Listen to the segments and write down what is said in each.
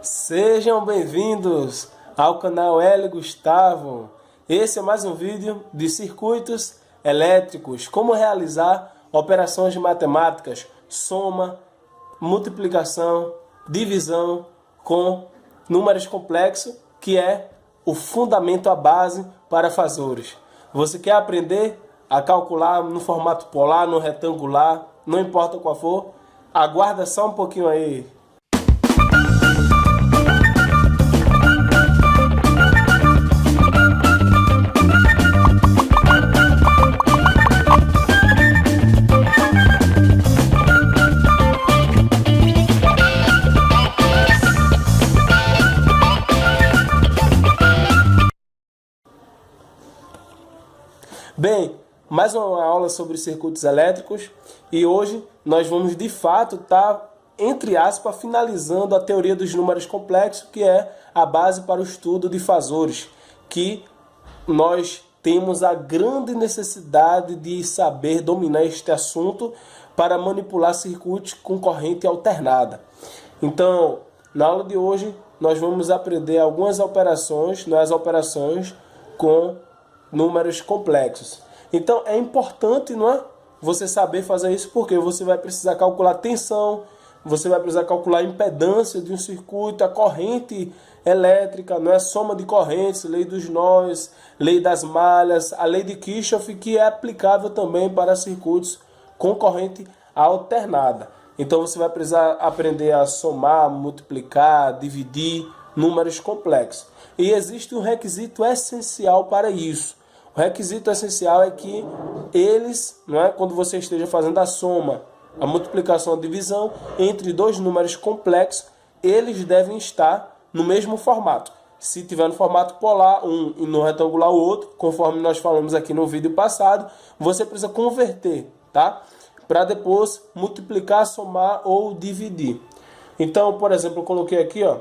Sejam bem-vindos ao canal L Gustavo. Esse é mais um vídeo de circuitos elétricos, como realizar operações de matemáticas, soma, multiplicação, divisão com números complexos, que é o fundamento, a base para fazores. Você quer aprender a calcular no formato polar, no retangular, não importa qual for? Aguarda só um pouquinho aí. Bem, mais uma aula sobre circuitos elétricos e hoje nós vamos de fato estar, entre aspas, finalizando a teoria dos números complexos, que é a base para o estudo de fazores, que nós temos a grande necessidade de saber dominar este assunto para manipular circuitos com corrente alternada. Então, na aula de hoje, nós vamos aprender algumas operações, as operações com números complexos. Então é importante, não é, você saber fazer isso, porque você vai precisar calcular tensão, você vai precisar calcular a impedância de um circuito, a corrente elétrica, não é, soma de correntes, lei dos nós, lei das malhas, a lei de Kirchhoff, que é aplicável também para circuitos com corrente alternada. Então você vai precisar aprender a somar, multiplicar, dividir números complexos. E existe um requisito essencial para isso. O requisito essencial é que eles, não é, quando você esteja fazendo a soma, a multiplicação, a divisão entre dois números complexos, eles devem estar no mesmo formato. Se tiver no formato polar, um e no retangular o outro, conforme nós falamos aqui no vídeo passado, você precisa converter, tá? Para depois multiplicar, somar ou dividir. Então, por exemplo, eu coloquei aqui, ó,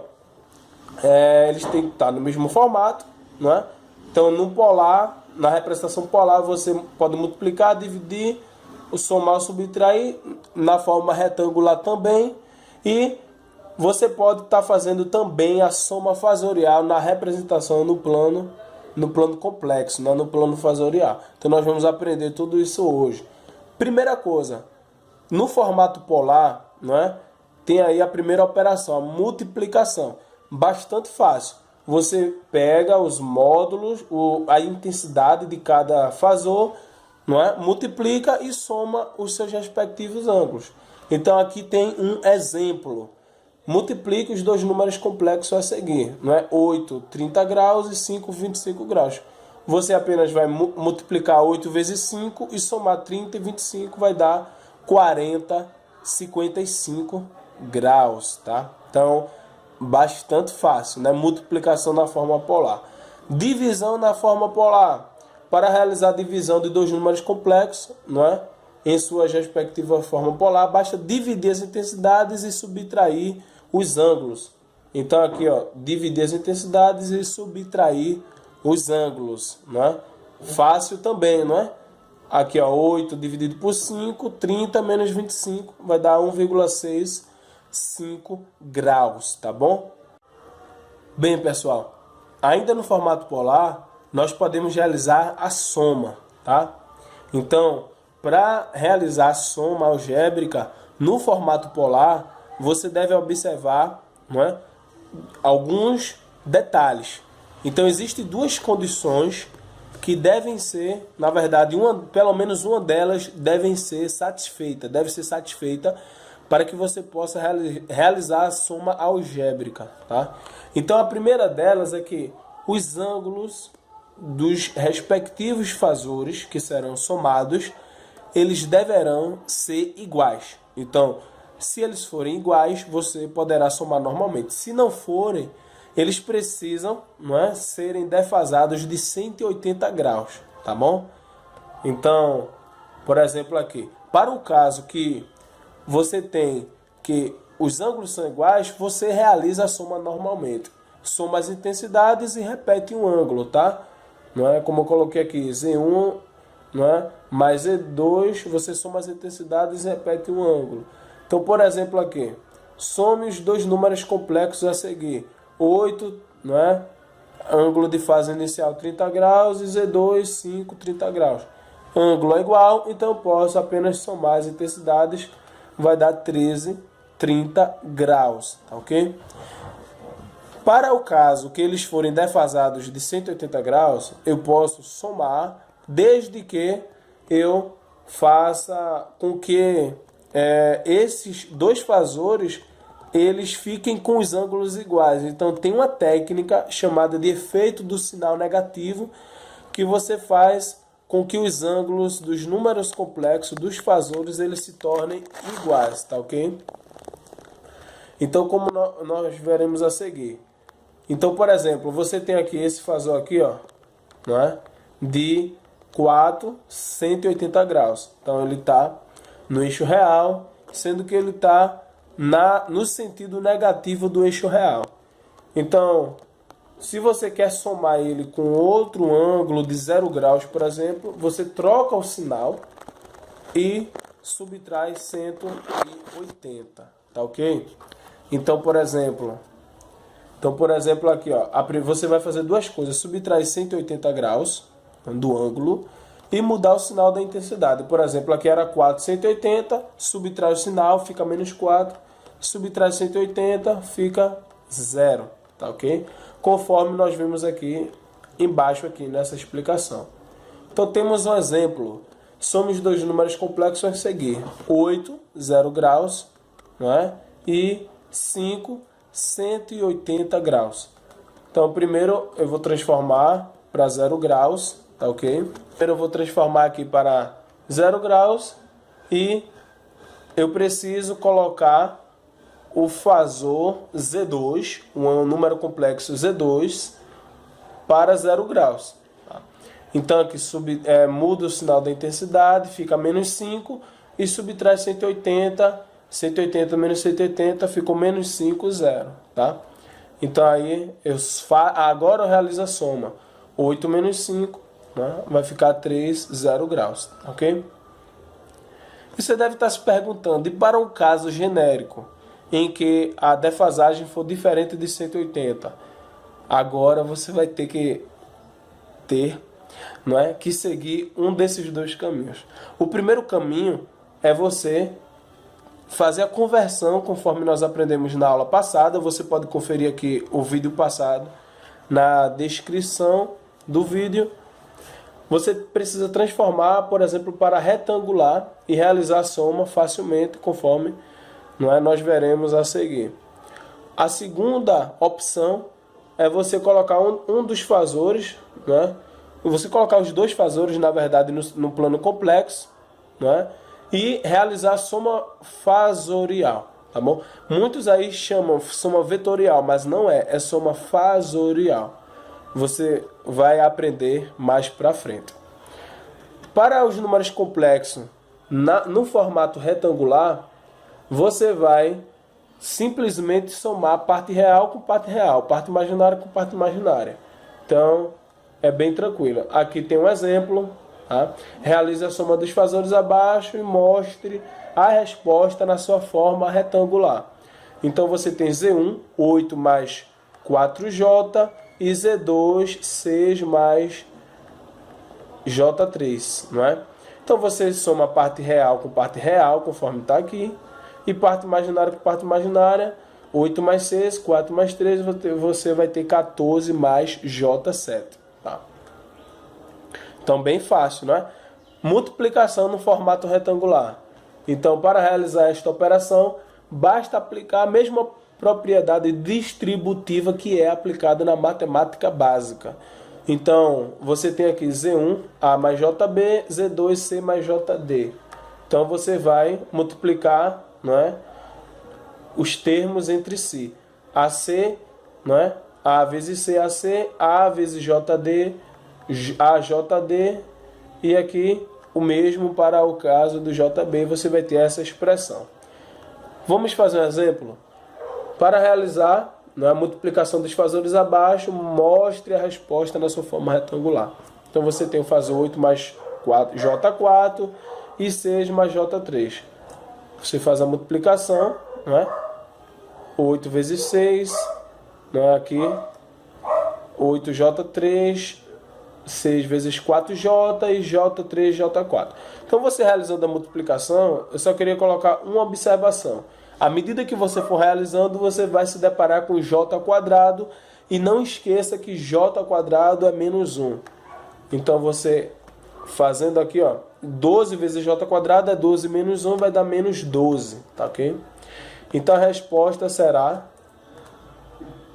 eles têm que estar no mesmo formato, não é? Então, no polar, na representação polar, você pode multiplicar, dividir, somar ou subtrair, na forma retangular também, e você pode estar fazendo também a soma fazorial na representação no plano complexo, né? No plano fazorial. Então, nós vamos aprender tudo isso hoje. Primeira coisa, no formato polar, não é? Tem aí a primeira operação, a multiplicação. Bastante fácil. Você pega os módulos, a intensidade de cada fazor, não é? Multiplica e soma os seus respectivos ângulos. Então aqui tem um exemplo. Multiplica os dois números complexos a seguir, não é? 8, 30 graus e 5, 25 graus. Você apenas vai multiplicar 8 vezes 5 e somar 30 e 25 vai dar 40, 55 graus, tá? Então, bastante fácil, né? Multiplicação na forma polar. Divisão na forma polar. Para realizar a divisão de dois números complexos, não é? Em sua respectiva forma polar, basta dividir as intensidades e subtrair os ângulos. Então aqui, ó, dividir as intensidades e subtrair os ângulos, não é? Fácil também, não é? Aqui, ó, 8 dividido por 5, 30 menos 25 vai dar 1,65 graus, tá bom? Bem, pessoal, ainda no formato polar, nós podemos realizar a soma, tá? Então, para realizar a soma algébrica no formato polar, você deve observar, não é, alguns detalhes. Então, existem duas condições que devem ser, na verdade, pelo menos uma delas deve ser satisfeita para que você possa realizar a soma algébrica, tá? Então, a primeira delas é que os ângulos dos respectivos fazores que serão somados, eles deverão ser iguais. Então, se eles forem iguais, você poderá somar normalmente. Se não forem, eles precisam, não é, serem defasados de 180 graus, tá bom? Então, por exemplo aqui, para o caso que você tem que os ângulos são iguais, você realiza a soma normalmente. Soma as intensidades e repete um ângulo, tá? Não é como eu coloquei aqui, Z1, não é, mais Z2, você soma as intensidades e repete um ângulo. Então, por exemplo aqui, some os dois números complexos a seguir. 8, não é? Ângulo de fase inicial 30 graus e Z2, 5, 30 graus. Ângulo é igual, então posso apenas somar as intensidades, vai dar 13, 30 graus, tá ok? Para o caso que eles forem defasados de 180 graus, eu posso somar, desde que eu faça com que esses dois fasores eles fiquem com os ângulos iguais. Então tem uma técnica chamada de efeito do sinal negativo, que você faz com que os ângulos dos números complexos, dos fasores, eles se tornem iguais, tá ok? Então, como nós veremos a seguir. Então, por exemplo, você tem aqui esse fasor aqui, ó, não é? De 4, 180 graus. Então, ele está no eixo real, sendo que ele está no sentido negativo do eixo real. Então, se você quer somar ele com outro ângulo de 0 graus, por exemplo, você troca o sinal e subtrai 180, tá ok? Então, por exemplo aqui, ó, você vai fazer duas coisas: subtrair 180 graus do ângulo e mudar o sinal da intensidade. Por exemplo, aqui era 4, 180, subtrai o sinal, fica menos 4, subtrai 180, fica 0, tá ok? Conforme nós vimos aqui embaixo aqui nessa explicação. Então temos um exemplo. Somos dois números complexos a seguir: 8, 0 graus, não é? E 5, 180 graus. Então primeiro eu vou transformar para 0 graus, tá ok? Primeiro eu vou transformar aqui para 0 graus e eu preciso colocar o fasor Z2, um número complexo Z2, para 0 graus. Tá? Então aqui muda o sinal da intensidade, fica menos 5 e subtrai 180, 180 menos 180 ficou menos 5, 0. Tá? Então aí agora eu realizo a soma. 8 menos 5, né? Vai ficar 3, 0 graus. Ok? Você deve estar se perguntando, e para um caso genérico, em que a defasagem for diferente de 180, agora você vai ter que seguir um desses dois caminhos. O primeiro caminho é você fazer a conversão, conforme nós aprendemos na aula passada. Você pode conferir aqui o vídeo passado na descrição do vídeo. Você precisa transformar, por exemplo, para retangular e realizar a soma facilmente, conforme nós veremos a seguir. A segunda opção é você colocar um dos fasores, você colocar os dois fasores, na verdade, no plano complexo, e realizar a soma fasorial, tá bom? Muitos aí chamam soma vetorial, mas não é soma fasorial. Você vai aprender mais para frente. Para os números complexos, no formato retangular, você vai simplesmente somar parte real com parte real, parte imaginária com parte imaginária. Então, é bem tranquilo. Aqui tem um exemplo. Tá? Realize a soma dos fasores abaixo e mostre a resposta na sua forma retangular. Então, você tem Z1, 8 mais 4J, e Z2, 6 mais J3. Não é? Então, você soma parte real com parte real, conforme está aqui. E parte imaginária com parte imaginária, 8 mais 6, 4 mais 3, você vai ter 14 mais J7. Tá? Então, bem fácil, não é? Multiplicação no formato retangular. Então, para realizar esta operação, basta aplicar a mesma propriedade distributiva que é aplicada na matemática básica. Então, você tem aqui Z1, A mais JB, Z2, C mais JD. Então, você vai multiplicar, os termos entre si. AC, A vezes C, AC, A vezes JD, AJD, e aqui o mesmo para o caso do JB, você vai ter essa expressão. Vamos fazer um exemplo? Para realizar a multiplicação dos fasores abaixo, mostre a resposta na sua forma retangular. Então você tem o fasor 8 mais 4, J4 e 6 mais J3. Você faz a multiplicação, 8 vezes 6, né, aqui, 8J3, 6 vezes 4J e J3, J4. Então, você realizando a multiplicação, eu só queria colocar uma observação. À medida que você for realizando, você vai se deparar com J², e não esqueça que J² é menos 1. Então, você fazendo aqui, ó, 12 vezes J² é 12 menos 1, vai dar menos 12, tá ok? Então, a resposta será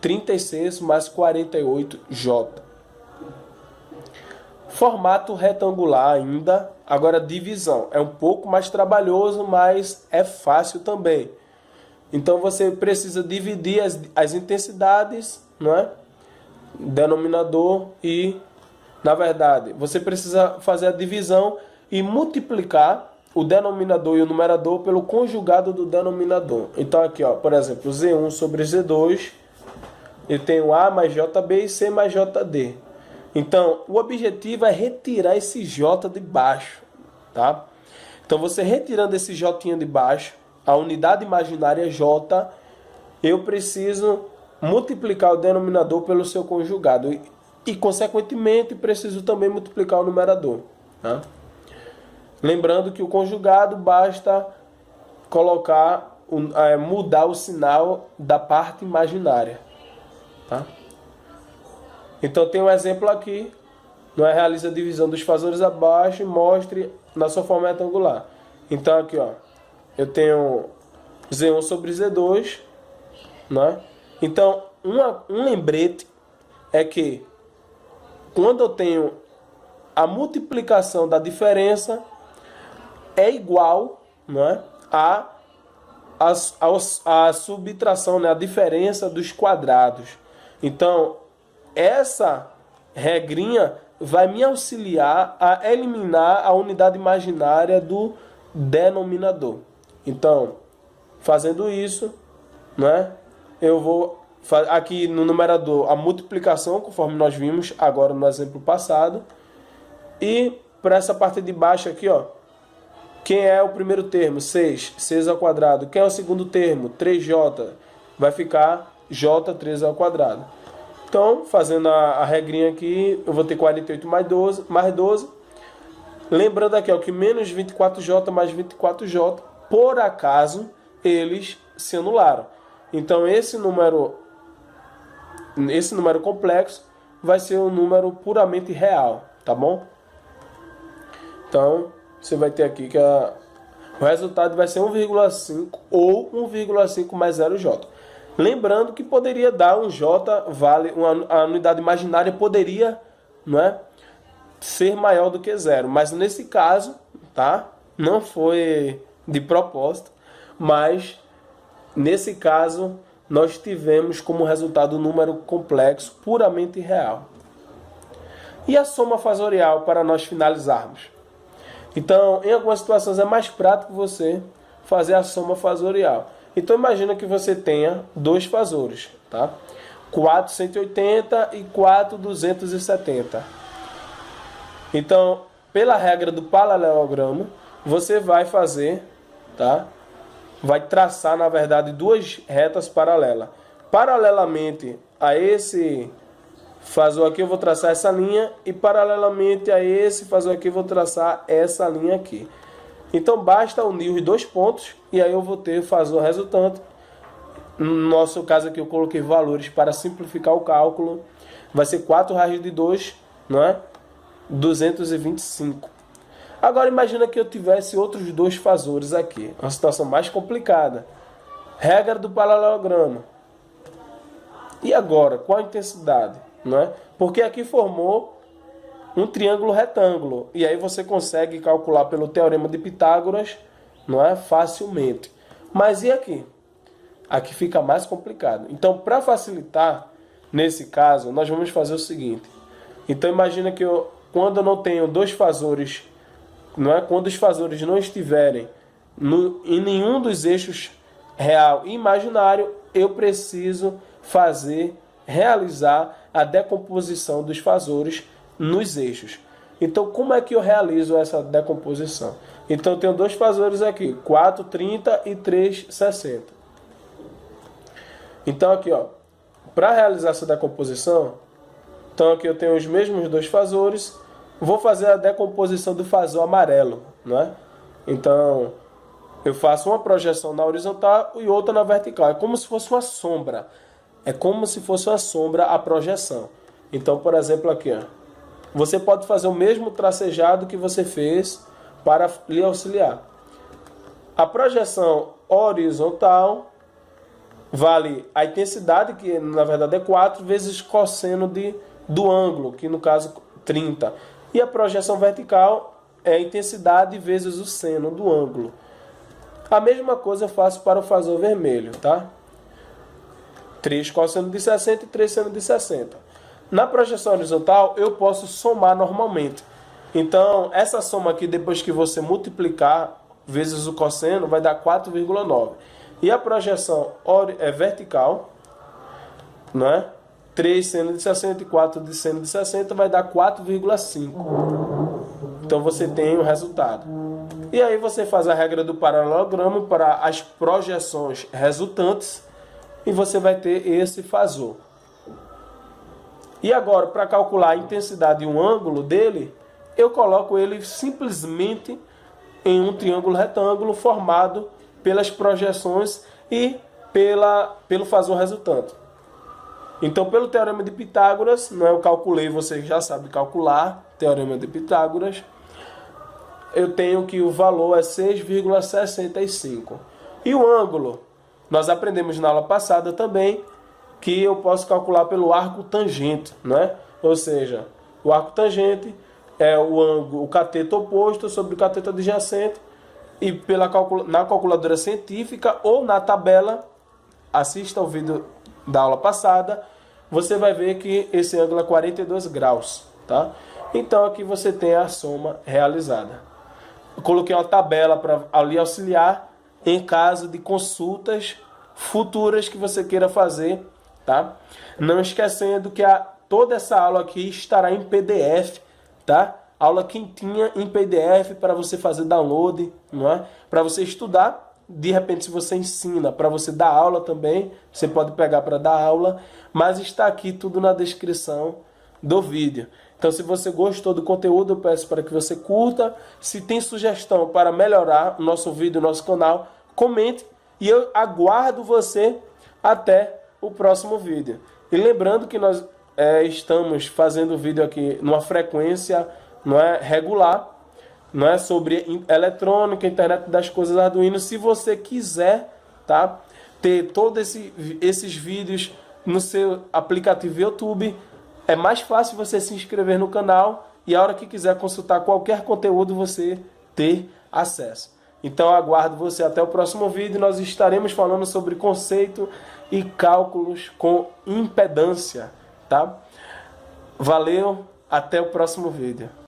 36 mais 48J. Formato retangular ainda, agora divisão. É um pouco mais trabalhoso, mas é fácil também. Então você precisa dividir as intensidades, não é? Denominador e, na verdade, você precisa fazer a divisão e multiplicar o denominador e o numerador pelo conjugado do denominador. Então aqui, ó, por exemplo, Z1 sobre Z2, eu tenho A mais JB e C mais JD. Então, o objetivo é retirar esse J de baixo, tá? Então, você retirando esse J de baixo, a unidade imaginária J, eu preciso multiplicar o denominador pelo seu conjugado. E consequentemente, preciso também multiplicar o numerador, tá? Lembrando que o conjugado basta colocar, mudar o sinal da parte imaginária, tá? Então tem um exemplo aqui, não é? Realiza a divisão dos fazores abaixo e mostre na sua forma retangular. Então aqui, ó, eu tenho Z1 sobre Z2, né? Então um lembrete é que quando eu tenho a multiplicação da diferença é igual, não é, a subtração, né, a diferença dos quadrados. Então essa regrinha vai me auxiliar a eliminar a unidade imaginária do denominador. Então, fazendo isso, né, eu vou aqui no numerador a multiplicação, conforme nós vimos agora no exemplo passado. E para essa parte de baixo aqui, ó, quem é o primeiro termo? 6, 6². Quem é o segundo termo? 3J. Vai ficar J3². Então, fazendo a regrinha aqui, eu vou ter 48 mais 12. Lembrando aqui, ó, que menos 24J mais 24J, por acaso, eles se anularam. Então, esse número complexo vai ser um número puramente real, tá bom? Então, você vai ter aqui que o resultado vai ser 1,5 ou 1,5 mais 0J. Lembrando que poderia dar um J, a unidade imaginária poderia, não é, ser maior do que 0. Mas nesse caso, tá? Não foi de propósito, mas nesse caso nós tivemos como resultado um número complexo puramente real. E a soma fasorial para nós finalizarmos? Então, em algumas situações é mais prático você fazer a soma fasorial. Então, imagina que você tenha dois fasores, tá? 4,180 e 4,270. Então, pela regra do paralelogramo, você vai fazer, tá? Vai traçar, na verdade, duas retas paralelas. Paralelamente a esse fasor aqui, eu vou traçar essa linha, e paralelamente a esse fasor aqui, eu vou traçar essa linha aqui. Então, basta unir os dois pontos, e aí eu vou ter o fasor resultante. No nosso caso aqui, eu coloquei valores para simplificar o cálculo. Vai ser 4 raios de 2, não é? 225. Agora, imagina que eu tivesse outros dois fasores aqui. Uma situação mais complicada. Regra do paralelogramo. E agora, qual a intensidade? Não é? Porque aqui formou um triângulo retângulo. E aí você consegue calcular pelo teorema de Pitágoras, não é? Facilmente. Mas e aqui? Aqui fica mais complicado. Então, para facilitar, nesse caso, nós vamos fazer o seguinte. Então, imagina que quando eu não tenho dois fasores, não é? Quando os fasores não estiverem em nenhum dos eixos real e imaginário, eu preciso realizar a decomposição dos fasores nos eixos. Então, como é que eu realizo essa decomposição? Então, eu tenho dois fasores aqui, 4,30 e 3,60. Então aqui, ó, para realizar essa decomposição, então aqui eu tenho os mesmos dois fasores, vou fazer a decomposição do fasor amarelo, né? Então, eu faço uma projeção na horizontal e outra na vertical. É como se fosse uma sombra. É como se fosse uma sombra a projeção. Então, por exemplo, aqui, ó, você pode fazer o mesmo tracejado que você fez para lhe auxiliar. A projeção horizontal vale a intensidade, que na verdade é 4, vezes cosseno do ângulo, que no caso 30. E a projeção vertical é a intensidade vezes o seno do ângulo. A mesma coisa eu faço para o fasor vermelho, tá? 3 cosseno de 60 e 3 seno de 60. Na projeção horizontal, eu posso somar normalmente. Então, essa soma aqui, depois que você multiplicar vezes o cosseno, vai dar 4,9. E a projeção vertical, né? 3 seno de 60 e 4 de seno de 60 vai dar 4,5. Então, você tem o resultado. E aí você faz a regra do paralelogramo para as projeções resultantes e você vai ter esse fasor. E agora, para calcular a intensidade e o ângulo dele, eu coloco ele simplesmente em um triângulo retângulo formado pelas projeções e pelo fasor resultante. Então, pelo Teorema de Pitágoras, não é, eu calculei, você já sabe calcular, Teorema de Pitágoras, eu tenho que o valor é 6,65. E o ângulo, nós aprendemos na aula passada também que eu posso calcular pelo arco tangente, né? Ou seja, o arco tangente é o ângulo, o cateto oposto sobre o cateto adjacente, e na calculadora científica ou na tabela, assista ao vídeo da aula passada, você vai ver que esse ângulo é 42 graus, tá? Então aqui você tem a soma realizada. Eu coloquei uma tabela para ali auxiliar em caso de consultas futuras que você queira fazer, tá? Não esquecendo que toda essa aula aqui estará em PDF, tá? Aula quentinha em PDF para você fazer download, não é? Para você estudar. De repente, se você ensina para você dar aula também, você pode pegar para dar aula, mas está aqui tudo na descrição do vídeo. Então, se você gostou do conteúdo, eu peço para que você curta. Se tem sugestão para melhorar o nosso vídeo, o nosso canal, comente e eu aguardo você até o próximo vídeo. E lembrando que nós estamos fazendo vídeo aqui numa frequência, não é, regular, não é, sobre eletrônica, internet das coisas, Arduino. Se você quiser, tá, ter todos esses vídeos no seu aplicativo YouTube, é mais fácil você se inscrever no canal e a hora que quiser consultar qualquer conteúdo você ter acesso. Então aguardo você até o próximo vídeo. Nós estaremos falando sobre conceito e cálculos com impedância, tá? Valeu, até o próximo vídeo.